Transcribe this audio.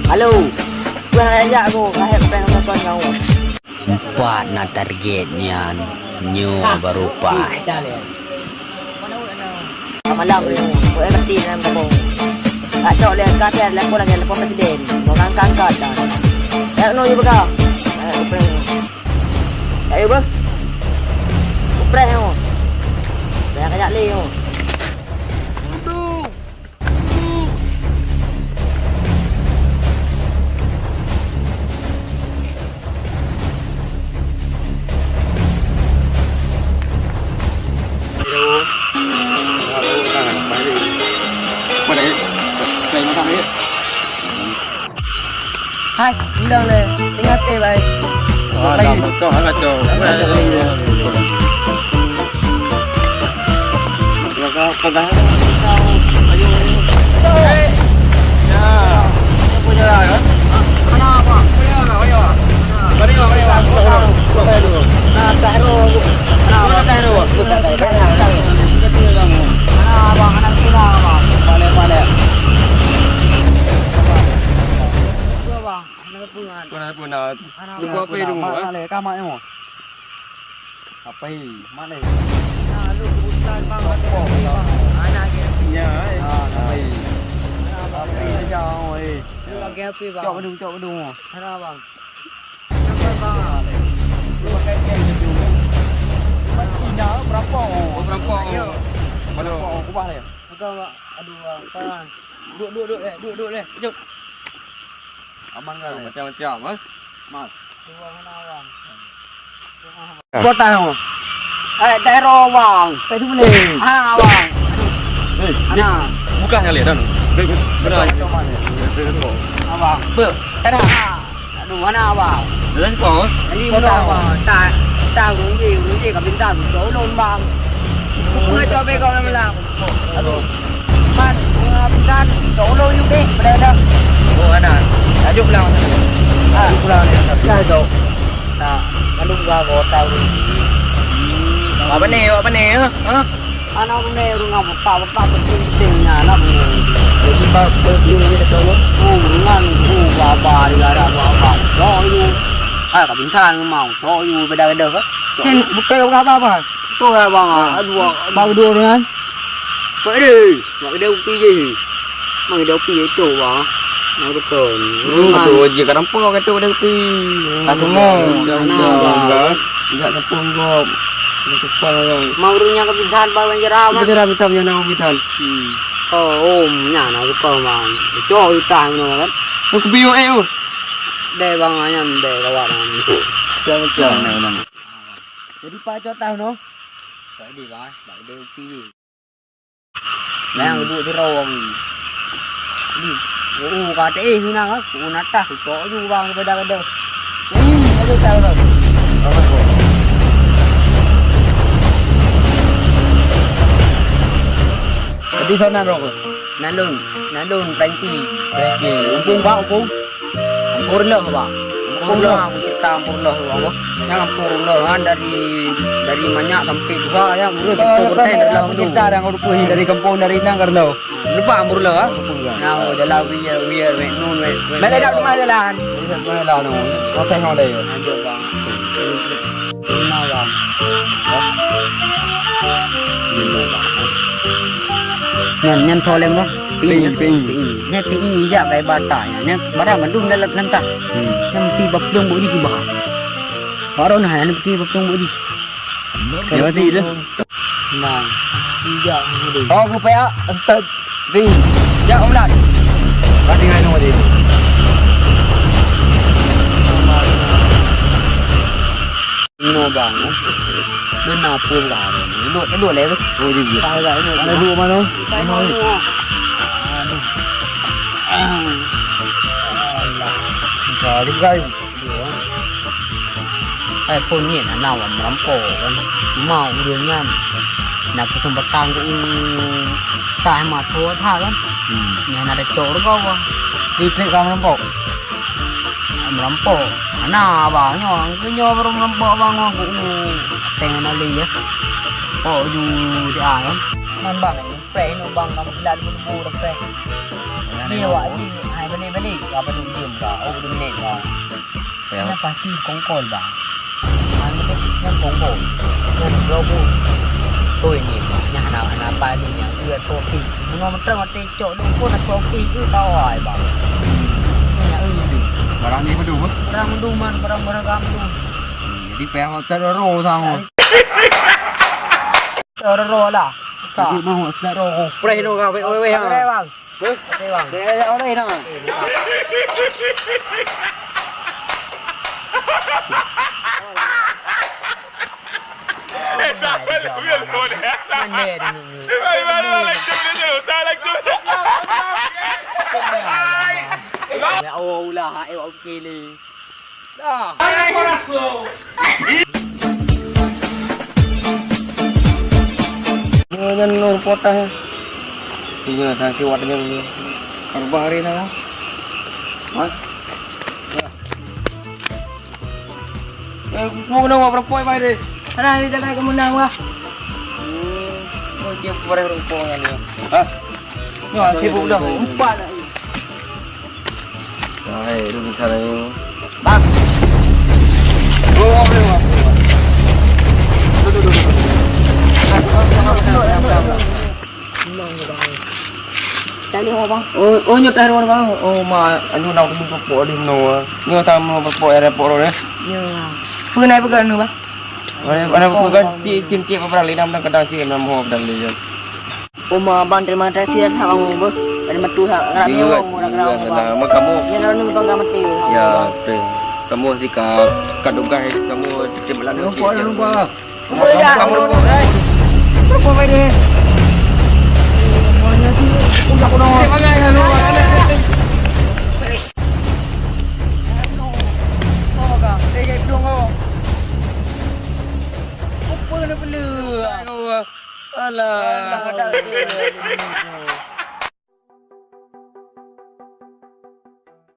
Halo. Gua nak ajak aku. Kahit prank sama kawan kau. 4 na targetnya. Nyo baru pa. Malam ni. Kau ngerti dalam kampung. Tak cok lihat kata lepo lagi lepo presiden. Mau ngangkat dah. Ya no ibu kau. Ayo prank. Ayo bang. Prank aku. Banyak ajak leh aku. Hai, undang le. Ingat baik. Dah betul agak jauh. Kau pegang. Ayo. Ya. Apa punya ya? Mana apa? Punya apa? Ayo. Mari. Nah, tahro. Mana tahro? Abang anak sudah abang. Mana? Abang, anak pungan. Puna. Lupa apa itu? Mana le kamarnya mo? Apa mana? Nah, lu kebutuhan bang. Anak happy. Ya. Apa saja oi. Lu lagi happy bang. Cok bedung. Mana bang? Sampai bang. Lu pakai game tu. Dah berapa? Berapa? Mana aku bah le. Kau bang. Aduh bang, kan. Duduk le. Jom. Aman kan le. Macam-macam ah. Mat. Tu bang mana bang? Kau tahu? Tahro bang. Tadi boleh. Bang. Anak. Bukan kali dah. Benar. Abang. Ber. Tara. Aduh, mana abang? Đến có. Ini mana abang? Tahu đúng gì cả bên ta chỗ luôn bang. Mưa cho bé con em làm. Aduh. Man, bên ta chỗ luôn như thế. Đây đâu. Oh, ada. Ajuk lang. Ajuk lang ni. Dah tu. Nah, kalau gua tahu ni. Apa ni? Ha? Anak ni rumah bapa penting-pentingnya anak ni. Jadi bapa dia ni tu. Dengan bapa dia ada bapa. Soyu. Kat bintan mau. Soyu beda-beda ke? Bukan apa? Tu lah bang. Aduh. Bang dua dengan. Pak dia. Mak dia upi je. Mak dia upi itu bang. Nah betul. Betul je kat nampak kata dia pi. Tak semua. Bang. Enggak tepung kau. Cepat orang. Mau runya ke bintan bang jerah bang. Kita dah bisa punya nama bitan. Nya nak betul bang. Jauh utang tu kan. Aku biu tu. Deh bang ayam deh kawan ni. Macam. Jadi pak cok tahu no. Phải đi bác đi upi. Yang duduk di rawang. Đi. Kata hinang aku natah kok ju bang beda-beda. Ada tahu no. Jadi sana rok. Nalun plenty. Umpung pak umpung. Ampur leh bang. Ampur leh aku cerita ampur leh bang. Yang ampur leh kan dari banyak sampai juga yang urut Kita yang udah dari kampung dari nang karena. lupa ampur leh ah. Nah jalan biar nun. Mana dah rumah jalan. Mana lah no. Kau tengok deh. Ada bang. Nah bang. Nhân thôi lên không? Nhé pin dạ cái bà tải nhé bà ra mà đun lên lên ta. Nhưng khi bập đung bữa đi thì bỏ. Bỏ đâu này khi bập đung bữa đi. Cái gì đó? Mà dạ đi. Oh, aku payah. Start. Vi. Ya, om lad. Berarti ngai nombor dia. No bang. Bên nào pun gà rồi. Nó đuổi lấy cái. Oh, dia. Sai gà nó. Ada dua mana? Sai nó. Rồi, đi gây. Ai pun ni nào mà merampok kan. Mau dunia. Nak kesempatan ke tak hemat tua tha kan. Yang ada cor kau bang. Di klik kamu nampak. Merampok. Nah bang nyo baru merampok bang aku pengen ali ya. Oh ju di kan. Man bang, pre no bang kamu kelad bulu pre. Dia awak ni hai balik apa dum diam ka. Oh dum menit ka. Yang pasti kongkol bang. Ano yang kongkol. Yang robo. Tôi ni nhà nào apa ni yang dia toki. Ngom terang ate cok dum pun toki tu tau ai bang. Barang ni betul apa? Barang menduman, barang-barang kamu. Jadi payah teroro sama. Teroro lah. Jadi mau teroro. Pray no ka, wei ha. Đây bang. Đây bang. Để ở đây nè. Mana dia ni? Ya Allah, okey ni. Dah. Nhân nồi potah. Iya, thang kiwatnya ni. Karba hari na. Mas. Mau nak apa perempuan mai deh. Sana ni jaga kemenang wah. Mau cium perempuan ni. Ah. Ni sibuk dah. Empat dah. Hai, duduk sana ni. Bang. Oh, boleh. Duduk. Cari apa bang? Oh nyot air mana bang? Oh ma anu nak tu pokok di no. Ni tam pokok air pokok ni. Ya. Pernah pegang ni bang? Mana pegang cincin apa linam dan kadang cincin nama ho dan lihat. Uma bang terima kasih dah bang bu. Dari matu hak rami wong orang orang. Mak kamu. Ya lalu ni bang mati. Ya, kamu sih kadugah kamu titip belanda cincin. Kamu Apa mai ni? udah kuno. Oh kang, saya dong oh. Apa ni belu? Alah.